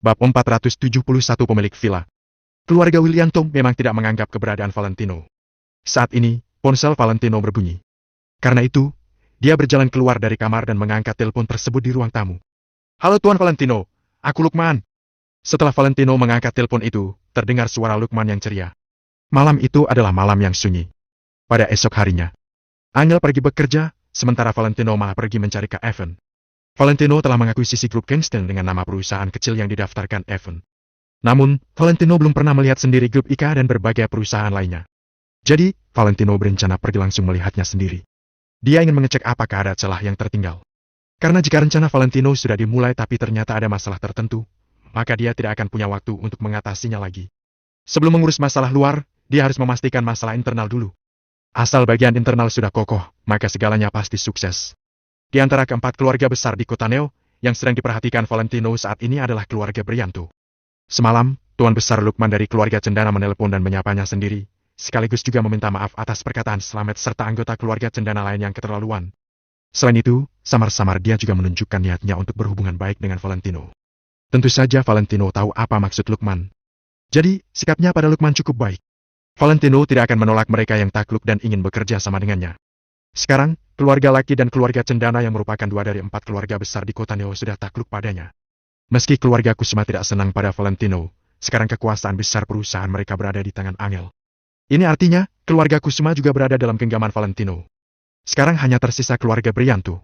Bab 471 Pemilik villa. Keluarga Willianto memang tidak menganggap keberadaan Valentino. Saat ini, ponsel Valentino berbunyi. Karena itu, dia berjalan keluar dari kamar dan mengangkat telepon tersebut di ruang tamu. Halo Tuan Valentino, aku Lukman. Setelah Valentino mengangkat telepon itu, terdengar suara Lukman yang ceria. Malam itu adalah malam yang sunyi. Pada esok harinya, Angel pergi bekerja, sementara Valentino malah pergi mencari Kak Evan. Valentino telah mengakuisisi grup Kingston dengan nama perusahaan kecil yang didaftarkan Evan. Namun, Valentino belum pernah melihat sendiri grup IKA dan berbagai perusahaan lainnya. Jadi, Valentino berencana pergi langsung melihatnya sendiri. Dia ingin mengecek apakah ada celah yang tertinggal. Karena jika rencana Valentino sudah dimulai tapi ternyata ada masalah tertentu, maka dia tidak akan punya waktu untuk mengatasinya lagi. Sebelum mengurus masalah luar, dia harus memastikan masalah internal dulu. Asal bagian internal sudah kokoh, maka segalanya pasti sukses. Di antara keempat keluarga besar di kota Neo, yang sedang diperhatikan Valentino saat ini adalah keluarga Brianto. Semalam, Tuan Besar Lukman dari keluarga Cendana menelepon dan menyapanya sendiri, sekaligus juga meminta maaf atas perkataan Slamet serta anggota keluarga Cendana lain yang keterlaluan. Selain itu, samar-samar dia juga menunjukkan niatnya untuk berhubungan baik dengan Valentino. Tentu saja Valentino tahu apa maksud Lukman. Jadi, sikapnya pada Lukman cukup baik. Valentino tidak akan menolak mereka yang takluk dan ingin bekerja sama dengannya. Sekarang, keluarga laki dan keluarga Cendana yang merupakan 2 dari 4 keluarga besar di kota Neo sudah takluk padanya. Meski keluarga Kusuma tidak senang pada Valentino, sekarang kekuasaan besar perusahaan mereka berada di tangan Angel. Ini artinya, keluarga Kusuma juga berada dalam genggaman Valentino. Sekarang hanya tersisa keluarga Brianto.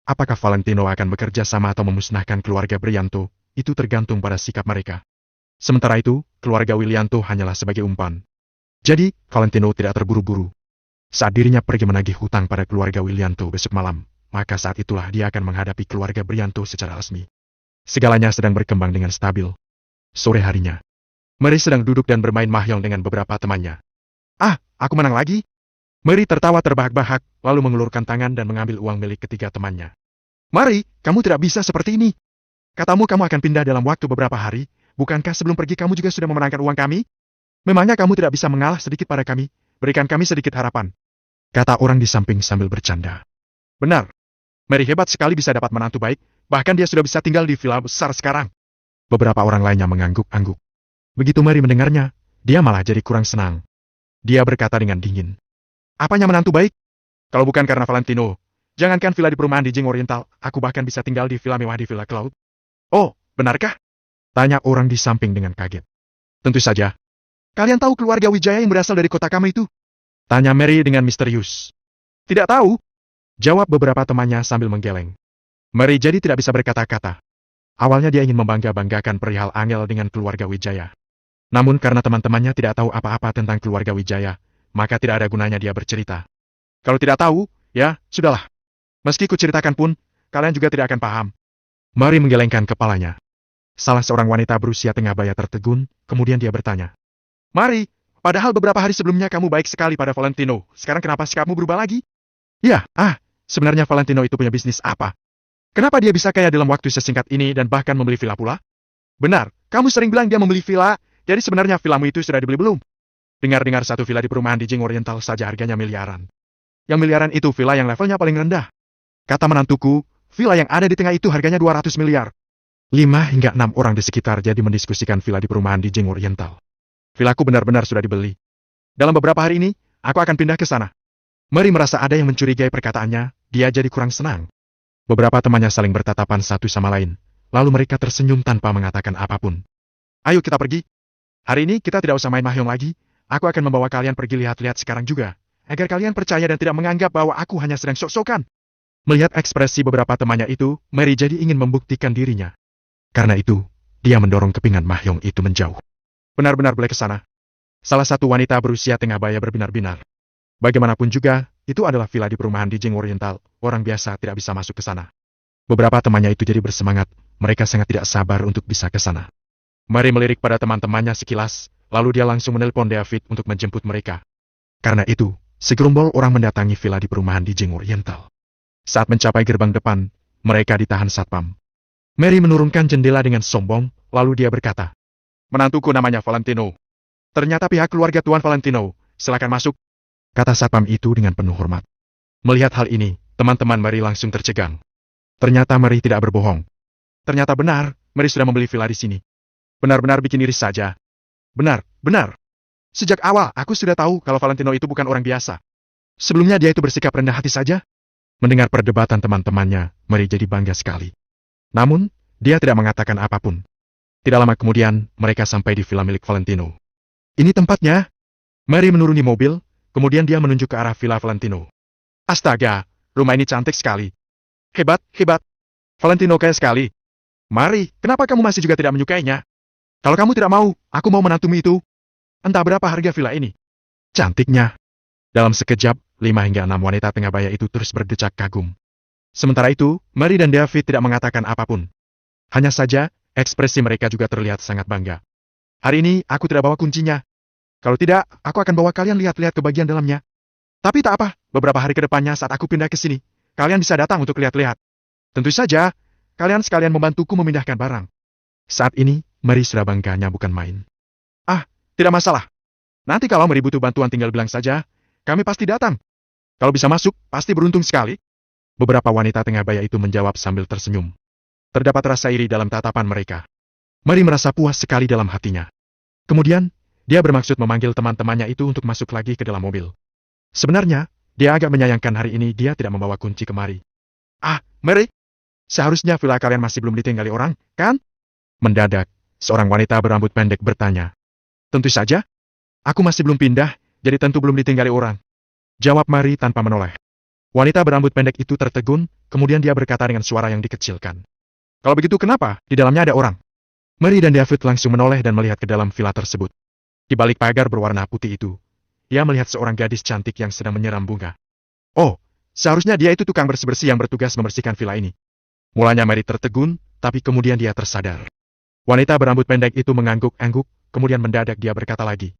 Apakah Valentino akan bekerja sama atau memusnahkan keluarga Brianto, itu tergantung pada sikap mereka. Sementara itu, keluarga Willianto hanyalah sebagai umpan. Jadi, Valentino tidak terburu-buru. Saat dirinya pergi menagih hutang pada keluarga Willianto besok malam, maka saat itulah dia akan menghadapi keluarga Brianto secara resmi. Segalanya sedang berkembang dengan stabil. Sore harinya, Mary sedang duduk dan bermain mahjong dengan beberapa temannya. Ah, aku menang lagi? Mary tertawa terbahak-bahak, lalu mengulurkan tangan dan mengambil uang milik ketiga temannya. Mary, kamu tidak bisa seperti ini. Katamu kamu akan pindah dalam waktu beberapa hari, bukankah sebelum pergi kamu juga sudah memenangkan uang kami? Memangnya kamu tidak bisa mengalah sedikit pada kami? Berikan kami sedikit harapan. Kata orang di samping sambil bercanda. Benar. Mary hebat sekali bisa dapat menantu baik, bahkan dia sudah bisa tinggal di villa besar sekarang. Beberapa orang lainnya mengangguk-angguk. Begitu Mary mendengarnya, dia malah jadi kurang senang. Dia berkata dengan dingin. Apanya menantu baik? Kalau bukan karena Valentino, jangankan villa di perumahan di Jing Oriental, aku bahkan bisa tinggal di villa mewah di Villa Cloud. Oh, benarkah? Tanya orang di samping dengan kaget. Tentu saja. Kalian tahu keluarga Wijaya yang berasal dari kota kami itu? Tanya Mary dengan misterius. Tidak tahu. Jawab beberapa temannya sambil menggeleng. Mary jadi tidak bisa berkata-kata. Awalnya dia ingin membangga-banggakan perihal Angel dengan keluarga Wijaya. Namun karena teman-temannya tidak tahu apa-apa tentang keluarga Wijaya, maka tidak ada gunanya dia bercerita. Kalau tidak tahu, ya, sudahlah. Meski kuceritakan pun, kalian juga tidak akan paham. Mary menggelengkan kepalanya. Salah seorang wanita berusia tengah baya tertegun, kemudian dia bertanya. Mary, padahal beberapa hari sebelumnya kamu baik sekali pada Valentino, sekarang kenapa sikapmu berubah lagi? Ya, sebenarnya Valentino itu punya bisnis apa? Kenapa dia bisa kaya dalam waktu sesingkat ini dan bahkan membeli villa pula? Benar, kamu sering bilang dia membeli villa, jadi sebenarnya villamu itu sudah dibeli belum? Dengar-dengar satu villa di perumahan di Jing Oriental saja harganya miliaran. Yang miliaran itu villa yang levelnya paling rendah. Kata menantuku, villa yang ada di tengah itu harganya 200 miliar. 5 hingga 6 orang di sekitar jadi mendiskusikan villa di perumahan di Jing Oriental. Villaku benar-benar sudah dibeli. Dalam beberapa hari ini, aku akan pindah ke sana. Mary merasa ada yang mencurigai perkataannya, dia jadi kurang senang. Beberapa temannya saling bertatapan satu sama lain, lalu mereka tersenyum tanpa mengatakan apapun. Ayo kita pergi. Hari ini kita tidak usah main mahjong lagi, aku akan membawa kalian pergi lihat-lihat sekarang juga, agar kalian percaya dan tidak menganggap bahwa aku hanya sedang sok-sokan. Melihat ekspresi beberapa temannya itu, Mary jadi ingin membuktikan dirinya. Karena itu, dia mendorong kepingan mahjong itu menjauh. Benar-benar boleh ke sana. Salah satu wanita berusia tengah baya berbinar-binar. Bagaimanapun juga, itu adalah villa di perumahan di Jing Oriental, orang biasa tidak bisa masuk ke sana. Beberapa temannya itu jadi bersemangat, mereka sangat tidak sabar untuk bisa ke sana. Mary melirik pada teman-temannya sekilas, lalu dia langsung menelpon David untuk menjemput mereka. Karena itu, segerombol orang mendatangi villa di perumahan di Jing Oriental. Saat mencapai gerbang depan, mereka ditahan satpam. Mary menurunkan jendela dengan sombong, lalu dia berkata, Menantuku namanya Valentino. Ternyata pihak keluarga Tuan Valentino, silakan masuk. Kata satpam itu dengan penuh hormat. Melihat hal ini, teman-teman Mary langsung tercegang. Ternyata Mary tidak berbohong. Ternyata benar, Mary sudah membeli villa di sini. Benar-benar bikin iris saja. Benar, benar. Sejak awal, aku sudah tahu kalau Valentino itu bukan orang biasa. Sebelumnya dia itu bersikap rendah hati saja. Mendengar perdebatan teman-temannya, Mary jadi bangga sekali. Namun, dia tidak mengatakan apapun. Tidak lama kemudian, mereka sampai di villa milik Valentino. Ini tempatnya. Mary menuruni mobil, kemudian dia menunjuk ke arah villa Valentino. Astaga, rumah ini cantik sekali. Hebat, hebat. Valentino kaya sekali. Mary, kenapa kamu masih juga tidak menyukainya? Kalau kamu tidak mau, aku mau menantumu itu. Entah berapa harga villa ini. Cantiknya. Dalam sekejap, 5 hingga 6 wanita tengah baya itu terus berdecak kagum. Sementara itu, Mary dan David tidak mengatakan apapun. Hanya saja, ekspresi mereka juga terlihat sangat bangga. Hari ini, aku tidak bawa kuncinya. Kalau tidak, aku akan bawa kalian lihat-lihat ke bagian dalamnya. Tapi tak apa, beberapa hari ke depannya saat aku pindah ke sini, kalian bisa datang untuk lihat-lihat. Tentu saja, kalian sekalian membantuku memindahkan barang. Saat ini, Mary sudah bangganya bukan main. Ah, tidak masalah. Nanti kalau Mary butuh bantuan tinggal bilang saja, kami pasti datang. Kalau bisa masuk, pasti beruntung sekali. Beberapa wanita tengah baya itu menjawab sambil tersenyum. Terdapat rasa iri dalam tatapan mereka. Mary merasa puas sekali dalam hatinya. Kemudian, dia bermaksud memanggil teman-temannya itu untuk masuk lagi ke dalam mobil. Sebenarnya, dia agak menyayangkan hari ini dia tidak membawa kunci kemari. Ah, Mary, seharusnya villa kalian masih belum ditinggali orang, kan? Mendadak, seorang wanita berambut pendek bertanya. Tentu saja. Aku masih belum pindah, jadi tentu belum ditinggali orang. Jawab Mary tanpa menoleh. Wanita berambut pendek itu tertegun, kemudian dia berkata dengan suara yang dikecilkan. Kalau begitu kenapa? Di dalamnya ada orang. Mary dan David langsung menoleh dan melihat ke dalam villa tersebut. Di balik pagar berwarna putih itu, ia melihat seorang gadis cantik yang sedang menyiram bunga. Oh, seharusnya dia itu tukang bersih-bersih yang bertugas membersihkan villa ini. Mulanya Mary tertegun, tapi kemudian dia tersadar. Wanita berambut pendek itu mengangguk-angguk, kemudian mendadak dia berkata lagi.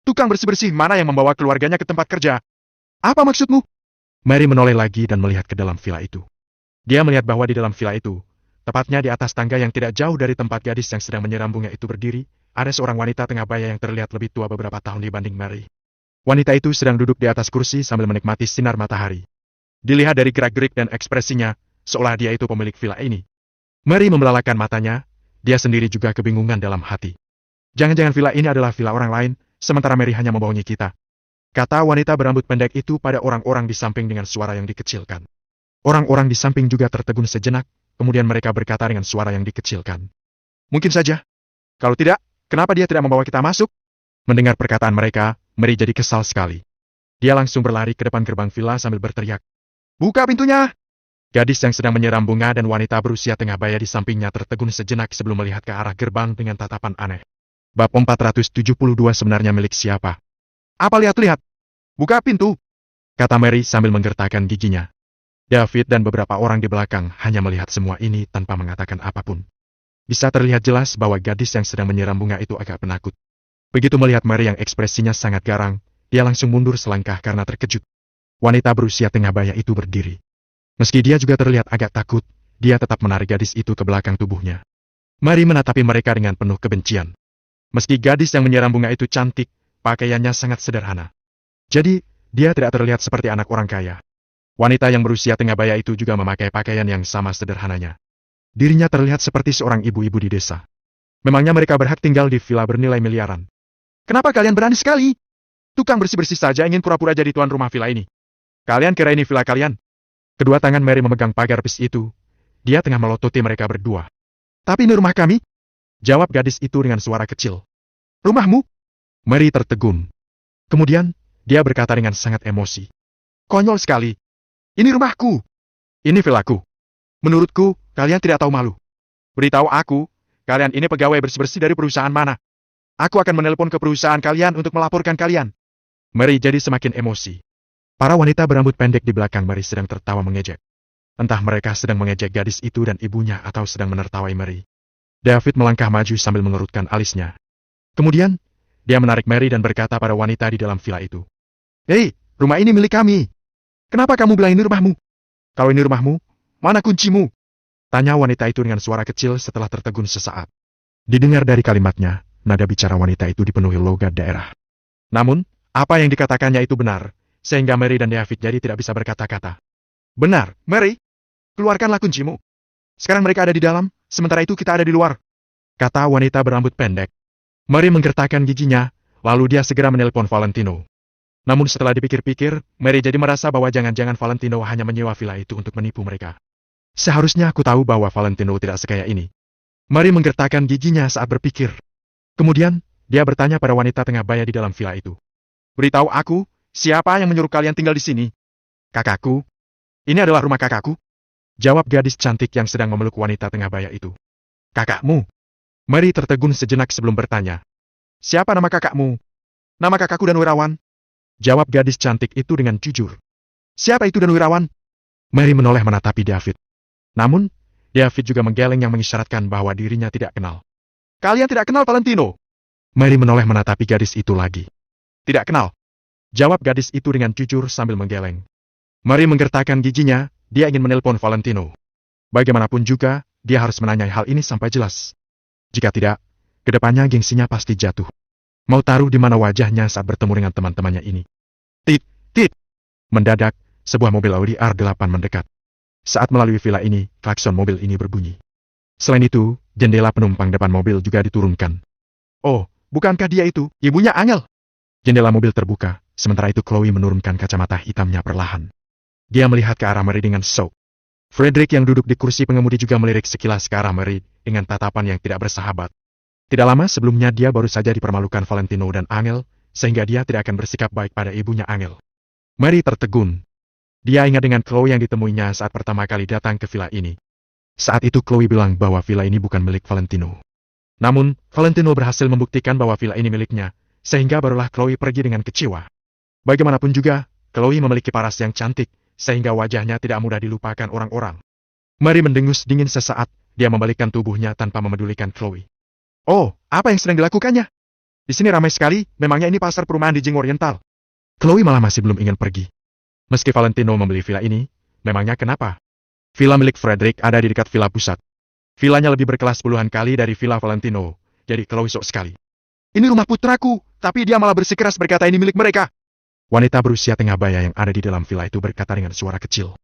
Tukang bersih-bersih mana yang membawa keluarganya ke tempat kerja? Apa maksudmu? Mary menoleh lagi dan melihat ke dalam villa itu. Dia melihat bahwa di dalam villa itu, tepatnya di atas tangga yang tidak jauh dari tempat gadis yang sedang menyiram bunga itu berdiri, ada seorang wanita tengah baya yang terlihat lebih tua beberapa tahun dibanding Mary. Wanita itu sedang duduk di atas kursi sambil menikmati sinar matahari. Dilihat dari gerak-gerik dan ekspresinya, seolah dia itu pemilik villa ini. Mary membelalakan matanya, dia sendiri juga kebingungan dalam hati. Jangan-jangan villa ini adalah villa orang lain, sementara Mary hanya membohongi kita. Kata wanita berambut pendek itu pada orang-orang di samping dengan suara yang dikecilkan. Orang-orang di samping juga tertegun sejenak, kemudian mereka berkata dengan suara yang dikecilkan. Mungkin saja. Kalau tidak, kenapa dia tidak membawa kita masuk? Mendengar perkataan mereka, Mary jadi kesal sekali. Dia langsung berlari ke depan gerbang villa sambil berteriak. Buka pintunya! Gadis yang sedang menyiram bunga dan wanita berusia tengah baya di sampingnya tertegun sejenak sebelum melihat ke arah gerbang dengan tatapan aneh. Bab 472 sebenarnya milik siapa? Apa lihat-lihat? Buka pintu! Kata Mary sambil menggertakkan giginya. David dan beberapa orang di belakang hanya melihat semua ini tanpa mengatakan apapun. Bisa terlihat jelas bahwa gadis yang sedang menyiram bunga itu agak penakut. Begitu melihat Mary yang ekspresinya sangat garang, dia langsung mundur selangkah karena terkejut. Wanita berusia tengah baya itu berdiri. Meski dia juga terlihat agak takut, dia tetap menarik gadis itu ke belakang tubuhnya. Mary menatapi mereka dengan penuh kebencian. Meski gadis yang menyiram bunga itu cantik, pakaiannya sangat sederhana. Jadi, dia tidak terlihat seperti anak orang kaya. Wanita yang berusia tengah baya itu juga memakai pakaian yang sama sederhananya. Dirinya terlihat seperti seorang ibu-ibu di desa. Memangnya mereka berhak tinggal di villa bernilai miliaran? Kenapa kalian berani sekali? Tukang bersih-bersih saja ingin pura-pura jadi tuan rumah villa ini. Kalian kira ini villa kalian? Kedua tangan Mary memegang pagar bis itu. Dia tengah melototi mereka berdua. Tapi ini rumah kami? Jawab gadis itu dengan suara kecil. Rumahmu? Mary tertegun. Kemudian, dia berkata dengan sangat emosi. Konyol sekali. Ini rumahku. Ini villaku. Menurutku, kalian tidak tahu malu. Beritahu aku, kalian ini pegawai bersih-bersih dari perusahaan mana? Aku akan menelepon ke perusahaan kalian untuk melaporkan kalian. Mary jadi semakin emosi. Para wanita berambut pendek di belakang Mary sedang tertawa mengejek. Entah mereka sedang mengejek gadis itu dan ibunya atau sedang menertawai Mary. David melangkah maju sambil mengerutkan alisnya. Kemudian, dia menarik Mary dan berkata pada wanita di dalam villa itu. Hei, rumah ini milik kami. Kenapa kamu bilang ini rumahmu? Kalau ini rumahmu, mana kuncimu? Tanya wanita itu dengan suara kecil setelah tertegun sesaat. Didengar dari kalimatnya, nada bicara wanita itu dipenuhi logat daerah. Namun, apa yang dikatakannya itu benar, sehingga Mary dan David jadi tidak bisa berkata-kata. Benar, Mary. Keluarkanlah kuncimu. Sekarang mereka ada di dalam, sementara itu kita ada di luar. kata wanita berambut pendek. Mary menggertakkan giginya, lalu dia segera menelpon Valentino. Namun setelah dipikir-pikir, Mary jadi merasa bahwa jangan-jangan Valentino hanya menyewa villa itu untuk menipu mereka. Seharusnya aku tahu bahwa Valentino tidak sekaya ini. Mary menggertakkan giginya saat berpikir. Kemudian, dia bertanya pada wanita tengah baya di dalam villa itu. Beritahu aku, siapa yang menyuruh kalian tinggal di sini? Kakakku. Ini adalah rumah kakakku. Jawab gadis cantik yang sedang memeluk wanita tengah baya itu. Kakakmu? Mary tertegun sejenak sebelum bertanya. Siapa nama kakakmu? Nama kakakku Danwirawan. Jawab gadis cantik itu dengan jujur. Siapa itu Danwirawan? Mary menoleh menatapi David. Namun, David juga menggeleng yang mengisyaratkan bahwa dirinya tidak kenal. Kalian tidak kenal Valentino? Mary menoleh menatapi gadis itu lagi. Tidak kenal. Jawab gadis itu dengan jujur sambil menggeleng. Mary menggertakkan giginya, dia ingin menelpon Valentino. Bagaimanapun juga, dia harus menanyai hal ini sampai jelas. Jika tidak, kedepannya gengsinya pasti jatuh. Mau taruh di mana wajahnya saat bertemu dengan teman-temannya ini. Tit, tit. Mendadak, sebuah mobil Audi R8 mendekat. Saat melalui villa ini, klakson mobil ini berbunyi. Selain itu, jendela penumpang depan mobil juga diturunkan. Oh, bukankah dia itu, ibunya Angel? Jendela mobil terbuka, sementara itu Chloe menurunkan kacamata hitamnya perlahan. Dia melihat ke arah Mary dengan shock. Frederick yang duduk di kursi pengemudi juga melirik sekilas ke arah Mary dengan tatapan yang tidak bersahabat. Tidak lama sebelumnya dia baru saja dipermalukan Valentino dan Angel, sehingga dia tidak akan bersikap baik pada ibunya Angel. Mary tertegun. Dia ingat dengan Chloe yang ditemuinya saat pertama kali datang ke villa ini. Saat itu Chloe bilang bahwa villa ini bukan milik Valentino. Namun, Valentino berhasil membuktikan bahwa villa ini miliknya, sehingga barulah Chloe pergi dengan kecewa. Bagaimanapun juga, Chloe memiliki paras yang cantik, sehingga wajahnya tidak mudah dilupakan orang-orang. Mary mendengus dingin sesaat, dia membalikkan tubuhnya tanpa memedulikan Chloe. Oh, apa yang sedang dilakukannya? Di sini ramai sekali, memangnya ini pasar perumahan di Jing Oriental. Chloe malah masih belum ingin pergi. Meski Valentino membeli villa ini, memangnya kenapa? Villa milik Frederick ada di dekat villa pusat. Villanya lebih berkelas puluhan kali dari villa Valentino, jadi Chloe sok sekali. Ini rumah putraku, tapi dia malah bersikeras berkata ini milik mereka. Wanita berusia tengah baya yang ada di dalam villa itu berkata dengan suara kecil.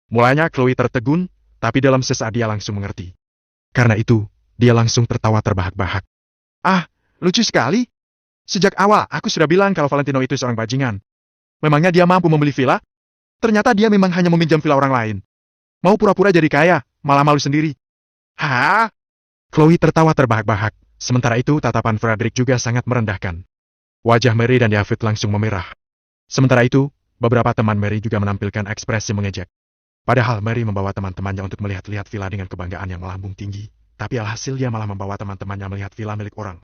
Mulanya Chloe tertegun, tapi dalam sesaat dia langsung mengerti. Karena itu, dia langsung tertawa terbahak-bahak. Ah, lucu sekali. Sejak awal aku sudah bilang kalau Valentino itu seorang bajingan. Memangnya dia mampu membeli villa? Ternyata dia memang hanya meminjam villa orang lain. Mau pura-pura jadi kaya, malah malu sendiri. Hah? Chloe tertawa terbahak-bahak, sementara itu tatapan Frederick juga sangat merendahkan. Wajah Mary dan David langsung memerah. Sementara itu, beberapa teman Mary juga menampilkan ekspresi mengejek. Padahal Mary membawa teman-temannya untuk melihat-lihat villa dengan kebanggaan yang melambung tinggi. Tapi alhasil dia malah membawa teman-temannya melihat villa milik orang.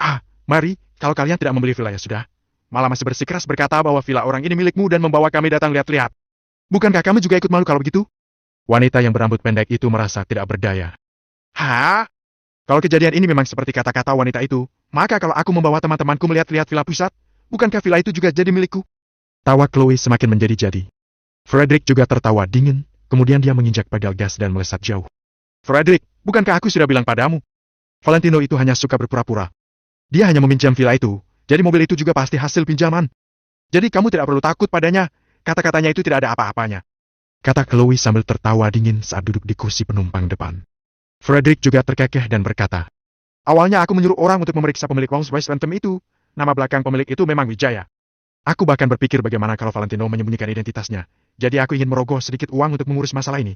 Ah, Mary, kalau kalian tidak membeli villa ya sudah. Malah masih bersikeras berkata bahwa villa orang ini milikmu dan membawa kami datang lihat-lihat. Bukankah kamu juga ikut malu kalau begitu? Wanita yang berambut pendek itu merasa tidak berdaya. Hah? Kalau kejadian ini memang seperti kata-kata wanita itu, maka kalau aku membawa teman-temanku melihat-lihat villa pusat, bukankah villa itu juga jadi milikku? Tawa Chloe semakin menjadi-jadi. Frederick juga tertawa dingin, kemudian dia menginjak pedal gas dan melesat jauh. Frederick, bukankah aku sudah bilang padamu? Valentino itu hanya suka berpura-pura. Dia hanya meminjam villa itu, jadi mobil itu juga pasti hasil pinjaman. Jadi kamu tidak perlu takut padanya, kata-katanya itu tidak ada apa-apanya. Kata Chloe sambil tertawa dingin saat duduk di kursi penumpang depan. Frederick juga terkekeh dan berkata, awalnya aku menyuruh orang untuk memeriksa pemilik Rolls-Royce Phantom itu, nama belakang pemilik itu memang Wijaya. Aku bahkan berpikir bagaimana kalau Valentino menyembunyikan identitasnya, jadi aku ingin merogoh sedikit uang untuk mengurus masalah ini.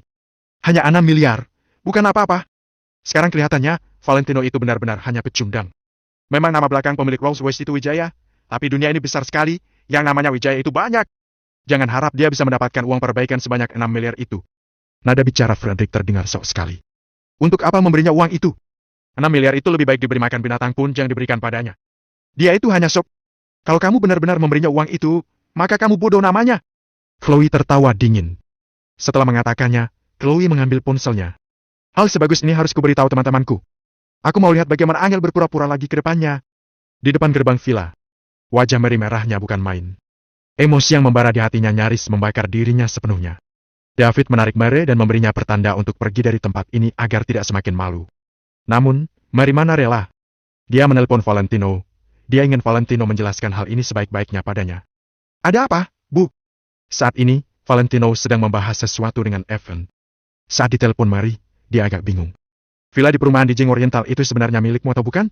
Hanya 6 miliar. Bukan apa-apa. Sekarang kelihatannya, Valentino itu benar-benar hanya pecundang. Memang nama belakang pemilik Rolls-Royce itu Wijaya, tapi dunia ini besar sekali, yang namanya Wijaya itu banyak. Jangan harap dia bisa mendapatkan uang perbaikan sebanyak 6 miliar itu. Nada bicara Frederick terdengar sok sekali. Untuk apa memberinya uang itu? 6 miliar itu lebih baik diberi makan binatang pun yang diberikan padanya. Dia itu hanya sok. Kalau kamu benar-benar memberinya uang itu, maka kamu bodoh namanya. Chloe tertawa dingin. Setelah mengatakannya, Chloe mengambil ponselnya. Hal sebagus ini harus kuberitahu teman-temanku. Aku mau lihat bagaimana Angel berpura-pura lagi ke depannya. Di depan gerbang villa, wajah Mary merahnya bukan main. Emosi yang membara di hatinya nyaris membakar dirinya sepenuhnya. David menarik Mary dan memberinya pertanda untuk pergi dari tempat ini agar tidak semakin malu. Namun, Mary mana rela. Dia menelpon Valentino. Dia ingin Valentino menjelaskan hal ini sebaik-baiknya padanya. Ada apa, Bu? Saat ini, Valentino sedang membahas sesuatu dengan Evan. Saat ditelepon Mary, dia agak bingung. Villa di perumahan di Jing Oriental itu sebenarnya milikmu atau bukan?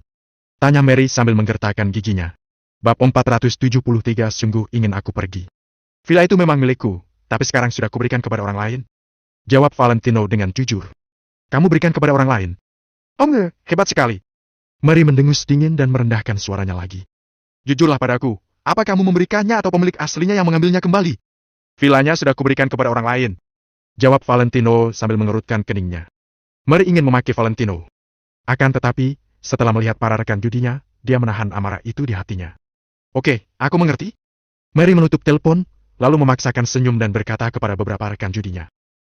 Tanya Mary sambil menggertakkan giginya. Bab 473 sungguh ingin aku pergi. Villa itu memang milikku, tapi sekarang sudah kuberikan kepada orang lain. Jawab Valentino dengan jujur. Kamu berikan kepada orang lain? Oh enggak, hebat sekali. Mary mendengus dingin dan merendahkan suaranya lagi. Jujurlah padaku, apa kamu memberikannya atau pemilik aslinya yang mengambilnya kembali? Villanya sudah kuberikan kepada orang lain. Jawab Valentino sambil mengerutkan keningnya. Mary ingin memaki Valentino. Akan tetapi, setelah melihat para rekan judinya, dia menahan amarah itu di hatinya. Oke, aku mengerti. Mary menutup telepon, lalu memaksakan senyum dan berkata kepada beberapa rekan judinya.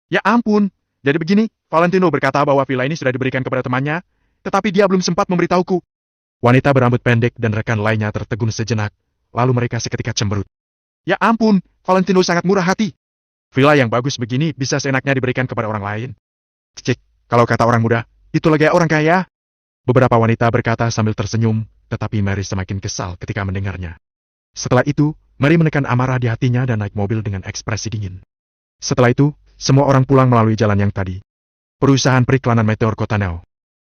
Ya ampun, jadi begini, Valentino berkata bahwa villa ini sudah diberikan kepada temannya, tetapi dia belum sempat memberitahuku. Wanita berambut pendek dan rekan lainnya tertegun sejenak, lalu mereka seketika cemberut. Ya ampun, Valentino sangat murah hati. Villa yang bagus begini bisa seenaknya diberikan kepada orang lain. Cek, kalau kata orang muda, itulah gaya orang kaya. Beberapa wanita berkata sambil tersenyum, tetapi Mary semakin kesal ketika mendengarnya. Setelah itu, Mary menekan amarah di hatinya dan naik mobil dengan ekspresi dingin. Setelah itu, semua orang pulang melalui jalan yang tadi. Perusahaan periklanan Meteor Kota Neo.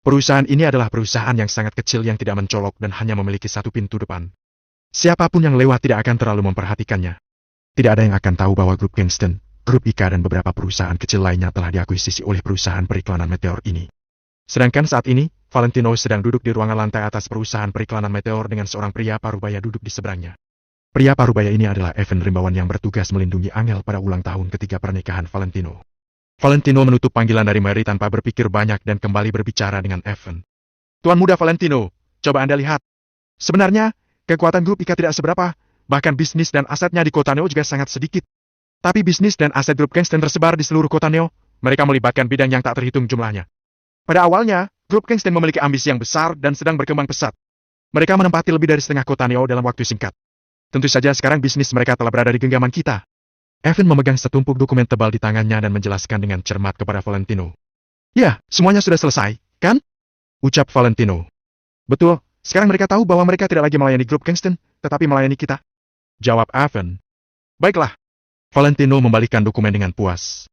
Perusahaan ini adalah perusahaan yang sangat kecil yang tidak mencolok dan hanya memiliki satu pintu depan. Siapapun yang lewat tidak akan terlalu memperhatikannya. Tidak ada yang akan tahu bahwa grup Kingston, grup Ika dan beberapa perusahaan kecil lainnya telah diakuisisi oleh perusahaan periklanan Meteor ini. Sedangkan saat ini, Valentino sedang duduk di ruangan lantai atas perusahaan periklanan Meteor dengan seorang pria parubaya duduk di seberangnya. Pria parubaya ini adalah Evan Rimbawan yang bertugas melindungi Angel pada ulang tahun ketiga pernikahan Valentino. Valentino menutup panggilan dari Mary tanpa berpikir banyak dan kembali berbicara dengan Evan. Tuan muda Valentino, coba Anda lihat. Sebenarnya, kekuatan grup Ika tidak seberapa, bahkan bisnis dan asetnya di kota Neo juga sangat sedikit. Tapi bisnis dan aset grup Kingston tersebar di seluruh kota Neo, mereka melibatkan bidang yang tak terhitung jumlahnya. Pada awalnya, grup Kingston memiliki ambisi yang besar dan sedang berkembang pesat. Mereka menempati lebih dari setengah kota Neo dalam waktu singkat. Tentu saja sekarang bisnis mereka telah berada di genggaman kita. Evan memegang setumpuk dokumen tebal di tangannya dan menjelaskan dengan cermat kepada Valentino. Ya, semuanya sudah selesai, kan? Ucap Valentino. Betul, sekarang mereka tahu bahwa mereka tidak lagi melayani grup Kingston, tetapi melayani kita. Jawab Evan. Baiklah. Valentino membalikkan dokumen dengan puas.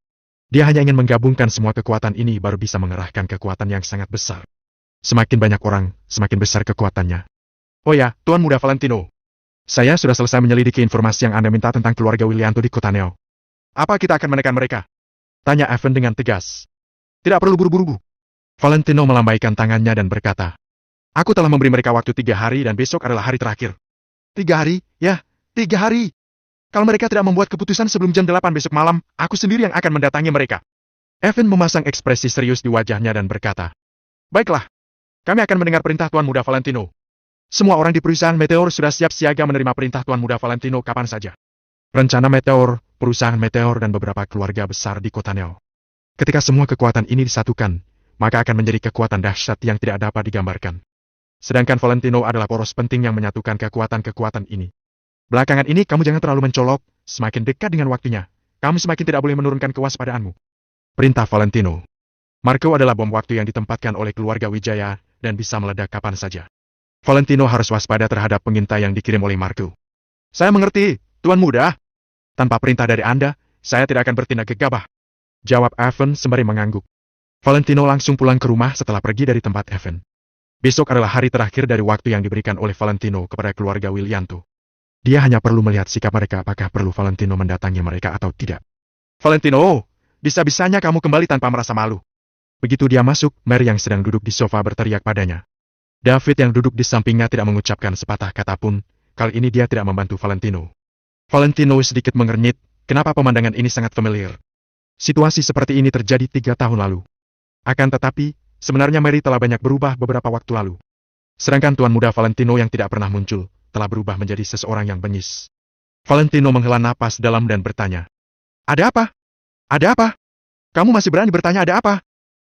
Dia hanya ingin menggabungkan semua kekuatan ini baru bisa mengerahkan kekuatan yang sangat besar. Semakin banyak orang, semakin besar kekuatannya. Oh ya, Tuan Muda Valentino. Saya sudah selesai menyelidiki informasi yang Anda minta tentang keluarga Willianto di kota Neo. Apa kita akan menekan mereka? Tanya Evan dengan tegas. Tidak perlu buru-buru. Valentino melambaikan tangannya dan berkata. Aku telah memberi mereka waktu 3 hari dan besok adalah hari terakhir. 3 hari? Ya, 3 hari. Kalau mereka tidak membuat keputusan sebelum jam 8 besok malam, aku sendiri yang akan mendatangi mereka. Evan memasang ekspresi serius di wajahnya dan berkata. Baiklah, kami akan mendengar perintah Tuan Muda Valentino. Semua orang di perusahaan Meteor sudah siap siaga menerima perintah Tuan Muda Valentino kapan saja. Rencana Meteor, perusahaan Meteor dan beberapa keluarga besar di kota Neo. Ketika semua kekuatan ini disatukan, maka akan menjadi kekuatan dahsyat yang tidak dapat digambarkan. Sedangkan Valentino adalah poros penting yang menyatukan kekuatan-kekuatan ini. Belakangan ini kamu jangan terlalu mencolok, semakin dekat dengan waktunya, kamu semakin tidak boleh menurunkan kewaspadaanmu. Perintah Valentino. Marco adalah bom waktu yang ditempatkan oleh keluarga Wijaya dan bisa meledak kapan saja. Valentino harus waspada terhadap pengintai yang dikirim oleh Marco. Saya mengerti, Tuan Muda. Tanpa perintah dari Anda, saya tidak akan bertindak gegabah. Jawab Evan sembari mengangguk. Valentino langsung pulang ke rumah setelah pergi dari tempat Evan. Besok adalah hari terakhir dari waktu yang diberikan oleh Valentino kepada keluarga Willianto. Dia hanya perlu melihat sikap mereka apakah perlu Valentino mendatangi mereka atau tidak. Valentino, bisa-bisanya kamu kembali tanpa merasa malu. Begitu dia masuk, Mary yang sedang duduk di sofa berteriak padanya. David yang duduk di sampingnya tidak mengucapkan sepatah kata pun, kali ini dia tidak membantu Valentino. Valentino sedikit mengernyit, kenapa pemandangan ini sangat familiar. Situasi seperti ini terjadi 3 tahun lalu. Akan tetapi, sebenarnya Mary telah banyak berubah beberapa waktu lalu. Sedangkan Tuan Muda Valentino yang tidak pernah muncul, telah berubah menjadi seseorang yang bengis. Valentino menghela napas dalam dan bertanya. Ada apa? Ada apa? Kamu masih berani bertanya ada apa?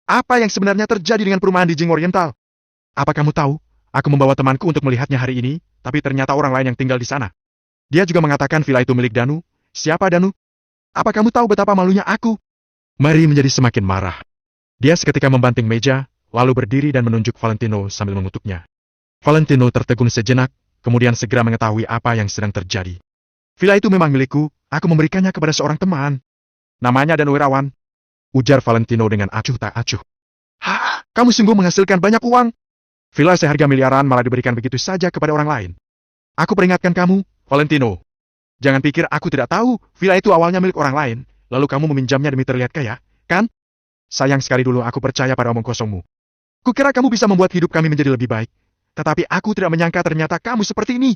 Apa yang sebenarnya terjadi dengan perumahan di Jing Oriental? Apa kamu tahu, aku membawa temanku untuk melihatnya hari ini, tapi ternyata orang lain yang tinggal di sana. Dia juga mengatakan villa itu milik Danu. Siapa Danu? Apa kamu tahu betapa malunya aku? Mary menjadi semakin marah. Dia seketika membanting meja, lalu berdiri dan menunjuk Valentino sambil mengutuknya. Valentino tertegun sejenak, kemudian segera mengetahui apa yang sedang terjadi. Villa itu memang milikku, aku memberikannya kepada seorang teman. Namanya Danu Wirawan. Ujar Valentino dengan acuh tak acuh. Hah? Kamu sungguh menghasilkan banyak uang. Villa seharga miliaran malah diberikan begitu saja kepada orang lain. Aku peringatkan kamu, Valentino. Jangan pikir aku tidak tahu, villa itu awalnya milik orang lain, lalu kamu meminjamnya demi terlihat kaya, kan? Sayang sekali dulu aku percaya pada omong kosongmu. Kukira kamu bisa membuat hidup kami menjadi lebih baik. Tetapi aku tidak menyangka ternyata kamu seperti ini.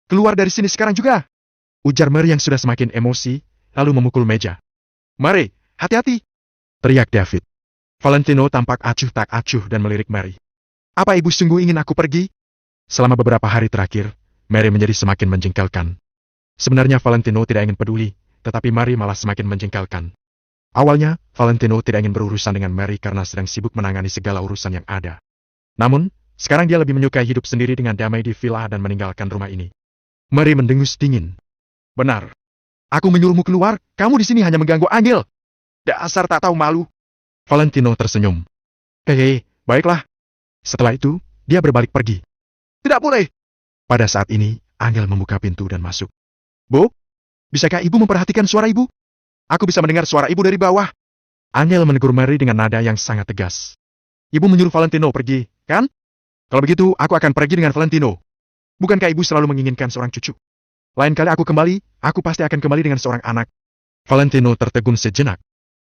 Keluar dari sini sekarang juga. Ujar Mary yang sudah semakin emosi, lalu memukul meja. Mary, hati-hati! Teriak David. Valentino tampak acuh tak acuh dan melirik Mary. Apa ibu sungguh ingin aku pergi? Selama beberapa hari terakhir, Mary menjadi semakin menjengkelkan. Sebenarnya Valentino tidak ingin peduli, tetapi Mary malah semakin menjengkelkan. Awalnya, Valentino tidak ingin berurusan dengan Mary karena sedang sibuk menangani segala urusan yang ada. Namun, sekarang dia lebih menyukai hidup sendiri dengan damai di villa dan meninggalkan rumah ini. Mary mendengus dingin. Benar. Aku menyuruhmu keluar, kamu di sini hanya mengganggu Angel. Dasar tak tahu malu. Valentino tersenyum. Baiklah. Setelah itu, dia berbalik pergi. Tidak boleh. Pada saat ini, Angel membuka pintu dan masuk. Bu, bisakah ibu memperhatikan suara ibu? Aku bisa mendengar suara ibu dari bawah. Angel menegur Mary dengan nada yang sangat tegas. Ibu menyuruh Valentino pergi, kan? Kalau begitu, aku akan pergi dengan Valentino. Bukankah ibu selalu menginginkan seorang cucu? Lain kali aku kembali, aku pasti akan kembali dengan seorang anak. Valentino tertegun sejenak.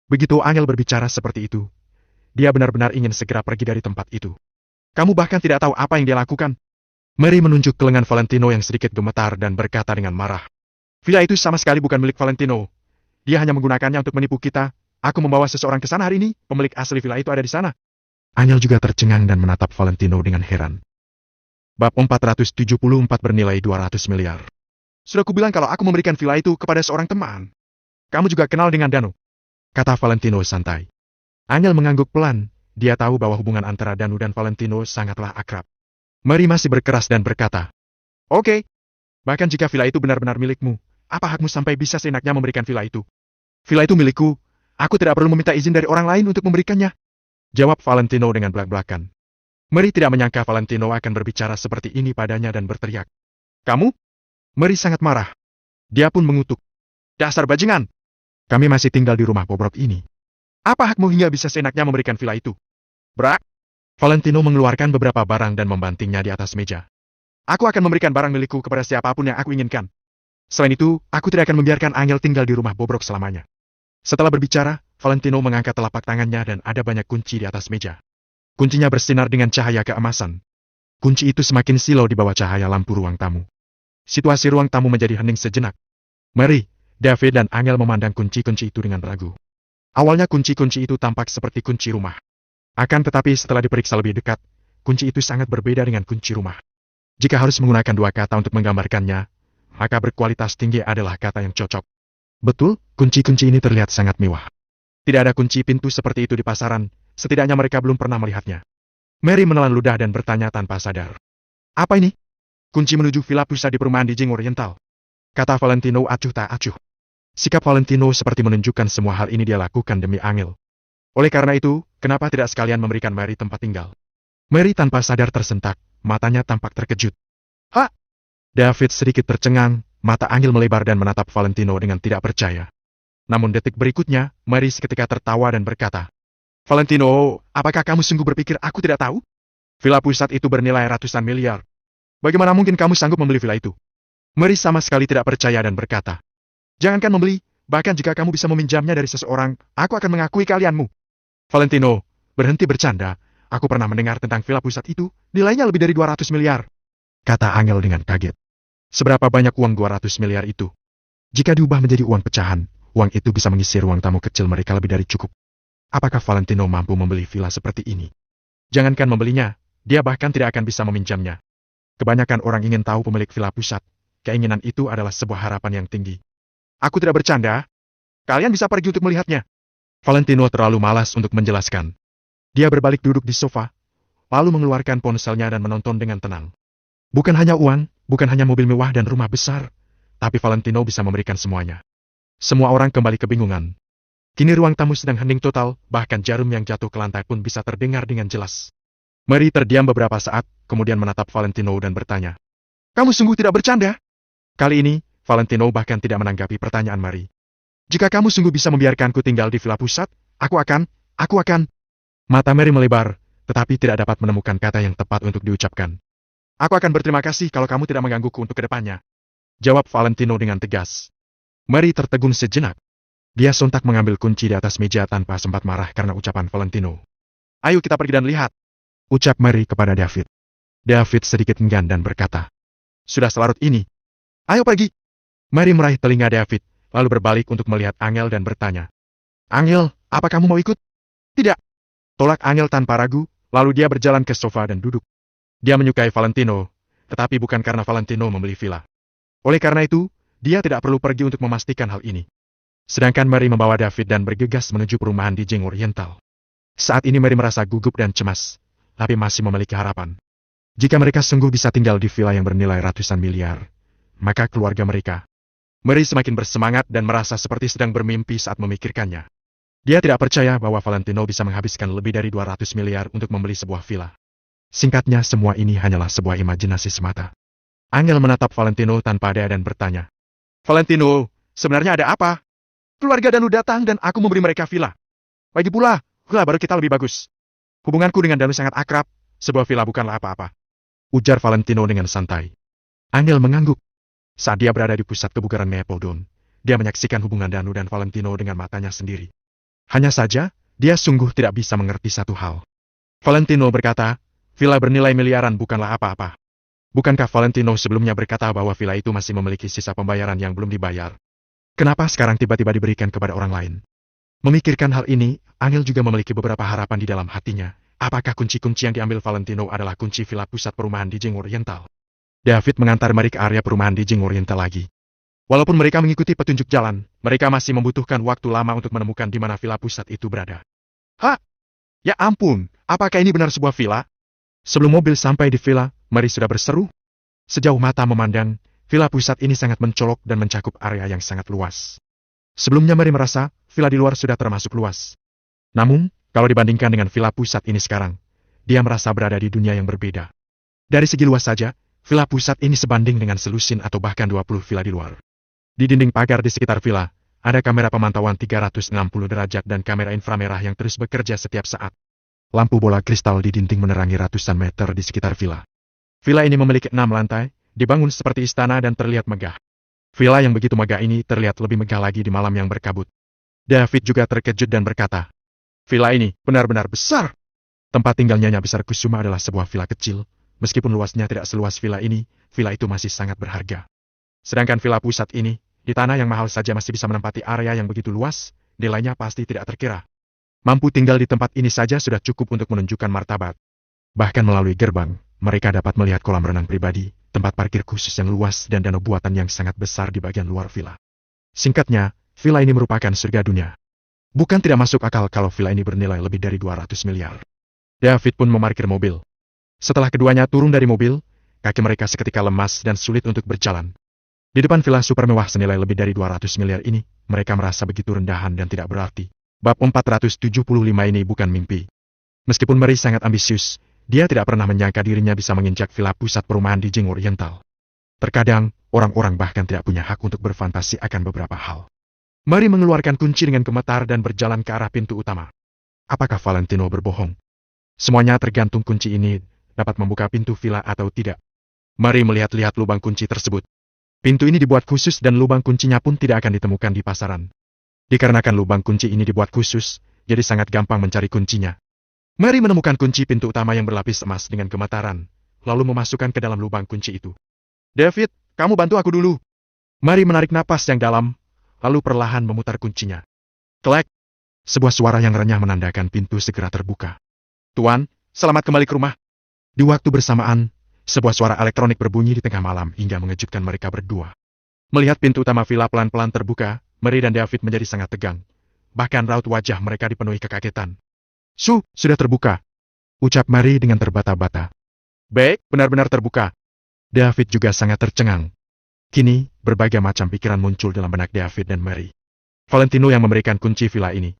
Begitu Angel berbicara seperti itu, dia benar-benar ingin segera pergi dari tempat itu. Kamu bahkan tidak tahu apa yang dia lakukan. Mary menunjuk ke lengan Valentino yang sedikit gemetar dan berkata dengan marah. Villa itu sama sekali bukan milik Valentino. Dia hanya menggunakannya untuk menipu kita. Aku membawa seseorang ke sana hari ini, pemilik asli villa itu ada di sana. Angel juga tercengang dan menatap Valentino dengan heran. Bab 474 bernilai 200 miliar. Sudah kubilang kalau aku memberikan villa itu kepada seorang teman. Kamu juga kenal dengan Danu, kata Valentino santai. Angel mengangguk pelan, dia tahu bahwa hubungan antara Danu dan Valentino sangatlah akrab. Mary masih berkeras dan berkata, Oke. Bahkan jika villa itu benar-benar milikmu, apa hakmu sampai bisa seenaknya memberikan villa itu? Villa itu milikku, aku tidak perlu meminta izin dari orang lain untuk memberikannya. Jawab Valentino dengan belak-belakan. Mary tidak menyangka Valentino akan berbicara seperti ini padanya dan berteriak. Kamu? Mary sangat marah. Dia pun mengutuk. Dasar bajingan! Kami masih tinggal di rumah bobrok ini. Apa hakmu hingga bisa seenaknya memberikan villa itu? Brak! Valentino mengeluarkan beberapa barang dan membantingnya di atas meja. Aku akan memberikan barang milikku kepada siapapun yang aku inginkan. Selain itu, aku tidak akan membiarkan Angel tinggal di rumah bobrok selamanya. Setelah berbicara, Valentino mengangkat telapak tangannya dan ada banyak kunci di atas meja. Kuncinya bersinar dengan cahaya keemasan. Kunci itu semakin silau di bawah cahaya lampu ruang tamu. Situasi ruang tamu menjadi hening sejenak. Mary, David dan Angel memandang kunci-kunci itu dengan ragu. Awalnya kunci-kunci itu tampak seperti kunci rumah. Akan tetapi setelah diperiksa lebih dekat, kunci itu sangat berbeda dengan kunci rumah. Jika harus menggunakan dua kata untuk menggambarkannya, maka berkualitas tinggi adalah kata yang cocok. Betul, kunci-kunci ini terlihat sangat mewah. Tidak ada kunci pintu seperti itu di pasaran, setidaknya mereka belum pernah melihatnya. Mary menelan ludah dan bertanya tanpa sadar. Apa ini? Kunci menuju villa pusat di perumahan di Jing Oriental. Kata Valentino acuh tak acuh. Sikap Valentino seperti menunjukkan semua hal ini dia lakukan demi Angel. Oleh karena itu, kenapa tidak sekalian memberikan Mary tempat tinggal? Mary tanpa sadar tersentak, matanya tampak terkejut. Hah? David sedikit tercengang, mata Angel melebar dan menatap Valentino dengan tidak percaya. Namun detik berikutnya, Mary seketika tertawa dan berkata, Valentino, apakah kamu sungguh berpikir aku tidak tahu? Villa pusat itu bernilai ratusan miliar. Bagaimana mungkin kamu sanggup membeli villa itu? Mary sama sekali tidak percaya dan berkata, Jangankan membeli, bahkan jika kamu bisa meminjamnya dari seseorang, aku akan mengakui kalianmu. Valentino, berhenti bercanda. Aku pernah mendengar tentang villa pusat itu, nilainya lebih dari 200 miliar. Kata Angel dengan kaget. Seberapa banyak uang 200 miliar itu? Jika diubah menjadi uang pecahan, uang itu bisa mengisi ruang tamu kecil mereka lebih dari cukup. Apakah Valentino mampu membeli villa seperti ini? Jangankan membelinya, dia bahkan tidak akan bisa meminjamnya. Kebanyakan orang ingin tahu pemilik villa pusat. Keinginan itu adalah sebuah harapan yang tinggi. Aku tidak bercanda. Kalian bisa pergi untuk melihatnya. Valentino terlalu malas untuk menjelaskan. Dia berbalik duduk di sofa, lalu mengeluarkan ponselnya dan menonton dengan tenang. Bukan hanya uang, bukan hanya mobil mewah dan rumah besar, tapi Valentino bisa memberikan semuanya. Semua orang kembali kebingungan. Kini ruang tamu sedang hening total, bahkan jarum yang jatuh ke lantai pun bisa terdengar dengan jelas. Mary terdiam beberapa saat, kemudian menatap Valentino dan bertanya, Kamu sungguh tidak bercanda? Kali ini, Valentino bahkan tidak menanggapi pertanyaan Mary. Jika kamu sungguh bisa membiarkanku tinggal di villa pusat, aku akan... Mata Mary melebar, tetapi tidak dapat menemukan kata yang tepat untuk diucapkan. Aku akan berterima kasih kalau kamu tidak menggangguku untuk kedepannya, jawab Valentino dengan tegas. Mary tertegun sejenak. Dia sontak mengambil kunci di atas meja tanpa sempat marah karena ucapan Valentino. Ayo kita pergi dan lihat, ucap Mary kepada David. David sedikit enggan dan berkata, sudah selarut ini. Ayo pergi. Mary meraih telinga David, lalu berbalik untuk melihat Angel dan bertanya. Angel, apa kamu mau ikut? Tidak. Tolak Angel tanpa ragu, lalu dia berjalan ke sofa dan duduk. Dia menyukai Valentino, tetapi bukan karena Valentino membeli villa. Oleh karena itu, dia tidak perlu pergi untuk memastikan hal ini. Sedangkan Mary membawa David dan bergegas menuju perumahan di Jing Oriental. Saat ini Mary merasa gugup dan cemas, tapi masih memiliki harapan. Jika mereka sungguh bisa tinggal di villa yang bernilai ratusan miliar, maka keluarga mereka. Mary semakin bersemangat dan merasa seperti sedang bermimpi saat memikirkannya. Dia tidak percaya bahwa Valentino bisa menghabiskan lebih dari 200 miliar untuk membeli sebuah villa. Singkatnya, semua ini hanyalah sebuah imajinasi semata. Angel menatap Valentino tanpa daya dan bertanya. Valentino, sebenarnya ada apa? Keluarga Danu datang dan aku memberi mereka villa. Lagi pula, villa baru kita lebih bagus. Hubunganku dengan Danu sangat akrab, sebuah villa bukanlah apa-apa, ujar Valentino dengan santai. Angel mengangguk. Saat dia berada di pusat kebugaran Mapledon, dia menyaksikan hubungan Danu dan Valentino dengan matanya sendiri. Hanya saja, dia sungguh tidak bisa mengerti satu hal. Valentino berkata, villa bernilai miliaran bukanlah apa-apa. Bukankah Valentino sebelumnya berkata bahwa villa itu masih memiliki sisa pembayaran yang belum dibayar? Kenapa sekarang tiba-tiba diberikan kepada orang lain? Memikirkan hal ini, Angel juga memiliki beberapa harapan di dalam hatinya. Apakah kunci-kunci yang diambil Valentino adalah kunci villa pusat perumahan di Jing Oriental? David mengantar Mary ke area perumahan di Jing Oriental lagi. Walaupun mereka mengikuti petunjuk jalan, mereka masih membutuhkan waktu lama untuk menemukan di mana villa pusat itu berada. Hah? Ya ampun, apakah ini benar sebuah villa? Sebelum mobil sampai di villa, Mary sudah berseru. Sejauh mata memandang, villa pusat ini sangat mencolok dan mencakup area yang sangat luas. Sebelumnya Mary merasa, villa di luar sudah termasuk luas. Namun, kalau dibandingkan dengan villa pusat ini sekarang, dia merasa berada di dunia yang berbeda. Dari segi luas saja, villa pusat ini sebanding dengan selusin atau bahkan 20 villa di luar. Di dinding pagar di sekitar villa, ada kamera pemantauan 360 derajat dan kamera inframerah yang terus bekerja setiap saat. Lampu bola kristal di dinding menerangi ratusan meter di sekitar villa. Villa ini memiliki 6 lantai, dibangun seperti istana dan terlihat megah. Villa yang begitu megah ini terlihat lebih megah lagi di malam yang berkabut. David juga terkejut dan berkata, villa ini benar-benar besar. Tempat tinggal Nyonya Besar Kusuma adalah sebuah villa kecil. Meskipun luasnya tidak seluas villa ini, villa itu masih sangat berharga. Sedangkan villa pusat ini, di tanah yang mahal saja masih bisa menempati area yang begitu luas, nilainya pasti tidak terkira. Mampu tinggal di tempat ini saja sudah cukup untuk menunjukkan martabat. Bahkan melalui gerbang, mereka dapat melihat kolam renang pribadi, tempat parkir khusus yang luas dan danau buatan yang sangat besar di bagian luar villa. Singkatnya, villa ini merupakan surga dunia. Bukan tidak masuk akal kalau villa ini bernilai lebih dari 200 miliar. David pun memarkir mobil. Setelah keduanya turun dari mobil, kaki mereka seketika lemas dan sulit untuk berjalan. Di depan villa super mewah senilai lebih dari 200 miliar ini, mereka merasa begitu rendahan dan tidak berarti. Bab 475 ini bukan mimpi. Meskipun Mary sangat ambisius, dia tidak pernah menyangka dirinya bisa menginjak villa pusat perumahan di Jing Oriental. Terkadang, orang-orang bahkan tidak punya hak untuk berfantasi akan beberapa hal. Mary mengeluarkan kunci dengan gemetar dan berjalan ke arah pintu utama. Apakah Valentino berbohong? Semuanya tergantung kunci ini dapat membuka pintu villa atau tidak. Mary melihat-lihat lubang kunci tersebut. Pintu ini dibuat khusus dan lubang kuncinya pun tidak akan ditemukan di pasaran. Dikarenakan lubang kunci ini dibuat khusus, jadi sangat gampang mencari kuncinya. Mary menemukan kunci pintu utama yang berlapis emas dengan gemetaran, lalu memasukkan ke dalam lubang kunci itu. David, kamu bantu aku dulu. Mary menarik napas yang dalam, lalu perlahan memutar kuncinya. Klek! Sebuah suara yang renyah menandakan pintu segera terbuka. Tuan, selamat kembali ke rumah. Di waktu bersamaan, sebuah suara elektronik berbunyi di tengah malam hingga mengejutkan mereka berdua. Melihat pintu utama villa pelan-pelan terbuka, Mary dan David menjadi sangat tegang. Bahkan raut wajah mereka dipenuhi kekagetan. Sudah terbuka, ucap Mary dengan terbata-bata. Baik, benar-benar terbuka. David juga sangat tercengang. Kini, berbagai macam pikiran muncul dalam benak David dan Mary. Valentino yang memberikan kunci villa ini.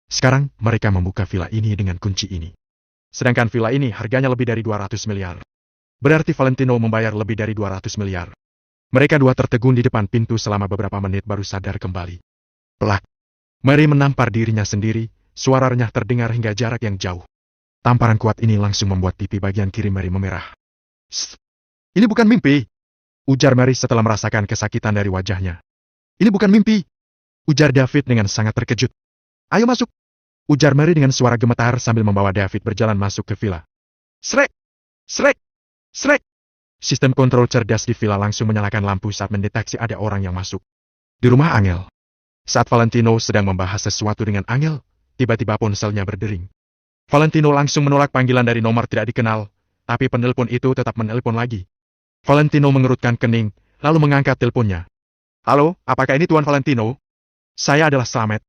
Sekarang, mereka membuka villa ini dengan kunci ini. Sedangkan villa ini harganya lebih dari 200 miliar. Berarti Valentino membayar lebih dari 200 miliar. Mereka dua tertegun di depan pintu selama beberapa menit baru sadar kembali. Pelak. Mary menampar dirinya sendiri, suara renyah terdengar hingga jarak yang jauh. Tamparan kuat ini langsung membuat pipi bagian kiri Mary memerah. "Sst, ini bukan mimpi," ujar Mary setelah merasakan kesakitan dari wajahnya. "Ini bukan mimpi," ujar David dengan sangat terkejut. "Ayo masuk," ujar Mary dengan suara gemetar sambil membawa David berjalan masuk ke villa. Srek! Srek! Srek! Sistem kontrol cerdas di villa langsung menyalakan lampu saat mendeteksi ada orang yang masuk. Di rumah Angel. Saat Valentino sedang membahas sesuatu dengan Angel, tiba-tiba ponselnya berdering. Valentino langsung menolak panggilan dari nomor tidak dikenal, tapi penelpon itu tetap menelpon lagi. Valentino mengerutkan kening, lalu mengangkat teleponnya. "Halo, apakah ini Tuan Valentino? Saya adalah Slamet."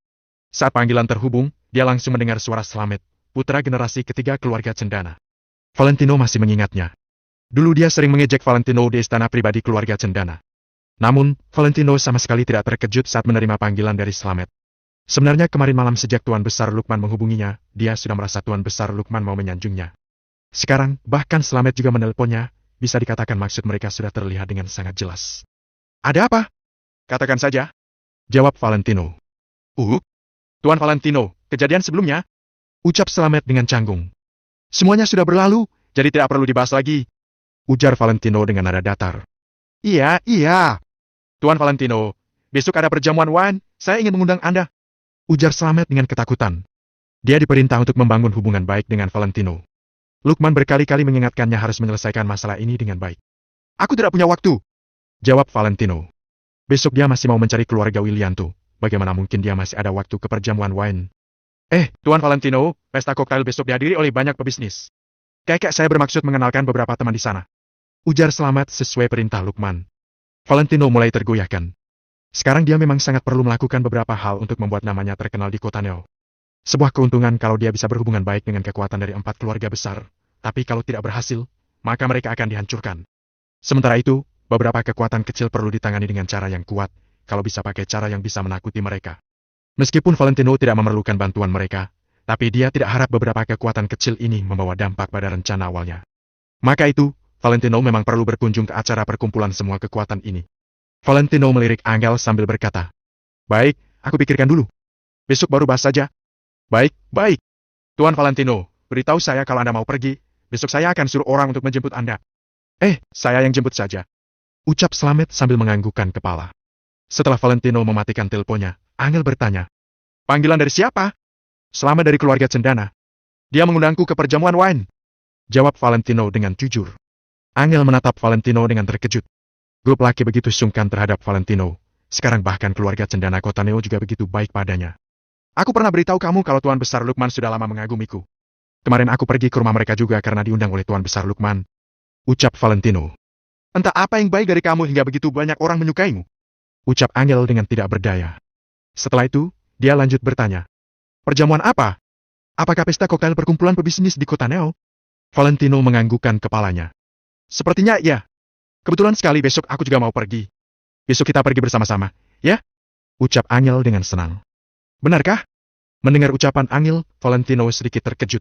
Saat panggilan terhubung, dia langsung mendengar suara Slamet, putra generasi ketiga keluarga Cendana. Valentino masih mengingatnya. Dulu dia sering mengejek Valentino di istana pribadi keluarga Cendana. Namun, Valentino sama sekali tidak terkejut saat menerima panggilan dari Slamet. Sebenarnya kemarin malam sejak Tuan Besar Lukman menghubunginya, dia sudah merasa Tuan Besar Lukman mau menyanjungnya. Sekarang, bahkan Slamet juga menelponnya, bisa dikatakan maksud mereka sudah terlihat dengan sangat jelas. "Ada apa?" "Katakan saja," jawab Valentino. Tuan Valentino, kejadian sebelumnya," ucap Slamet dengan canggung. "Semuanya sudah berlalu, jadi tidak perlu dibahas lagi," ujar Valentino dengan nada datar. Iya. "Tuan Valentino, besok ada perjamuan wine, saya ingin mengundang Anda," ujar Slamet dengan ketakutan. Dia diperintah untuk membangun hubungan baik dengan Valentino. Lukman berkali-kali mengingatkannya harus menyelesaikan masalah ini dengan baik. "Aku tidak punya waktu," jawab Valentino. Besok dia masih mau mencari keluarga Willianto. Bagaimana mungkin dia masih ada waktu ke perjamuan wine? Tuan Valentino, pesta koktail besok dihadiri oleh banyak pebisnis. Kakek saya bermaksud mengenalkan beberapa teman di sana," ujar Slamet sesuai perintah Lukman. Valentino mulai tergoyahkan. Sekarang dia memang sangat perlu melakukan beberapa hal untuk membuat namanya terkenal di kota Neo. Sebuah keuntungan kalau dia bisa berhubungan baik dengan kekuatan dari 4 keluarga besar, tapi kalau tidak berhasil, maka mereka akan dihancurkan. Sementara itu, beberapa kekuatan kecil perlu ditangani dengan cara yang kuat, kalau bisa pakai cara yang bisa menakuti mereka. Meskipun Valentino tidak memerlukan bantuan mereka, tapi dia tidak harap beberapa kekuatan kecil ini membawa dampak pada rencana awalnya. Maka itu, Valentino memang perlu berkunjung ke acara perkumpulan semua kekuatan ini. Valentino melirik Angel sambil berkata, "Baik, aku pikirkan dulu. Besok baru bahas saja." Baik. "Tuan Valentino, beritahu saya kalau Anda mau pergi, besok saya akan suruh orang untuk menjemput Anda." Saya yang jemput saja," ucap Slamet sambil menganggukkan kepala. Setelah Valentino mematikan teleponnya, Angel bertanya, "Panggilan dari siapa?" "Slamet dari keluarga Cendana. Dia mengundangku ke perjamuan wine," jawab Valentino dengan jujur. Angel menatap Valentino dengan terkejut. Grup laki begitu sungkan terhadap Valentino. Sekarang bahkan keluarga Cendana Kota Neo juga begitu baik padanya. "Aku pernah beritahu kamu kalau Tuan Besar Lukman sudah lama mengagumiku. Kemarin aku pergi ke rumah mereka juga karena diundang oleh Tuan Besar Lukman," ucap Valentino. "Entah apa yang baik dari kamu hingga begitu banyak orang menyukaimu," ucap Angel dengan tidak berdaya. Setelah itu, dia lanjut bertanya, "Perjamuan apa? Apakah pesta koktail perkumpulan pebisnis di Kota Neo?" Valentino menganggukkan kepalanya. "Sepertinya iya. Kebetulan sekali besok aku juga mau pergi. Besok kita pergi bersama-sama, ya?" ucap Angel dengan senang. "Benarkah?" Mendengar ucapan Angel, Valentino sedikit terkejut.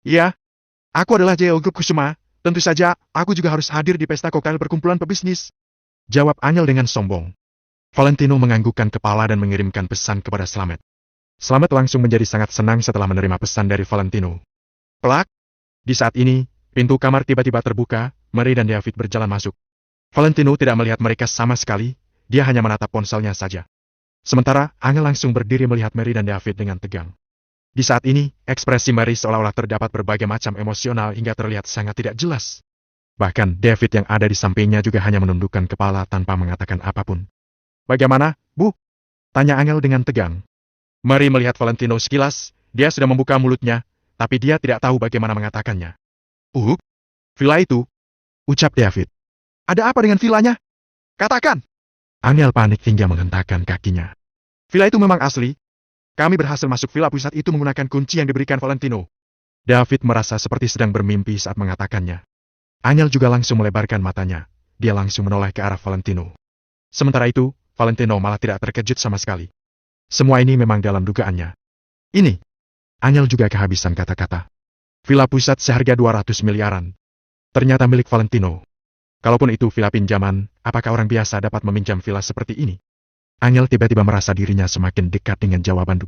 "Iya. Aku adalah Jeo Grup Kusuma. Tentu saja, aku juga harus hadir di pesta koktail perkumpulan pebisnis," jawab Angel dengan sombong. Valentino menganggukkan kepala dan mengirimkan pesan kepada Slamet. Slamet langsung menjadi sangat senang setelah menerima pesan dari Valentino. Plak! Di saat ini, pintu kamar tiba-tiba terbuka, Mary dan David berjalan masuk. Valentino tidak melihat mereka sama sekali, dia hanya menatap ponselnya saja. Sementara, Angel langsung berdiri melihat Mary dan David dengan tegang. Di saat ini, ekspresi Mary seolah-olah terdapat berbagai macam emosional hingga terlihat sangat tidak jelas. Bahkan, David yang ada di sampingnya juga hanya menundukkan kepala tanpa mengatakan apapun. "Bagaimana, Bu?" tanya Angel dengan tegang. Mary melihat Valentino sekilas, dia sudah membuka mulutnya, tapi dia tidak tahu bagaimana mengatakannya. Villa itu," ucap David. "Ada apa dengan villanya? Katakan!" Angel panik hingga menghentakkan kakinya. "Villa itu memang asli. Kami berhasil masuk villa pusat itu menggunakan kunci yang diberikan Valentino." David merasa seperti sedang bermimpi saat mengatakannya. Angel juga langsung melebarkan matanya. Dia langsung menoleh ke arah Valentino. Sementara itu, Valentino malah tidak terkejut sama sekali. Semua ini memang dalam dugaannya. "Ini." Angel juga kehabisan kata-kata. "Villa pusat seharga 200 miliaran. Ternyata milik Valentino. Kalaupun itu villa pinjaman, apakah orang biasa dapat meminjam villa seperti ini?" Angel tiba-tiba merasa dirinya semakin dekat dengan jawaban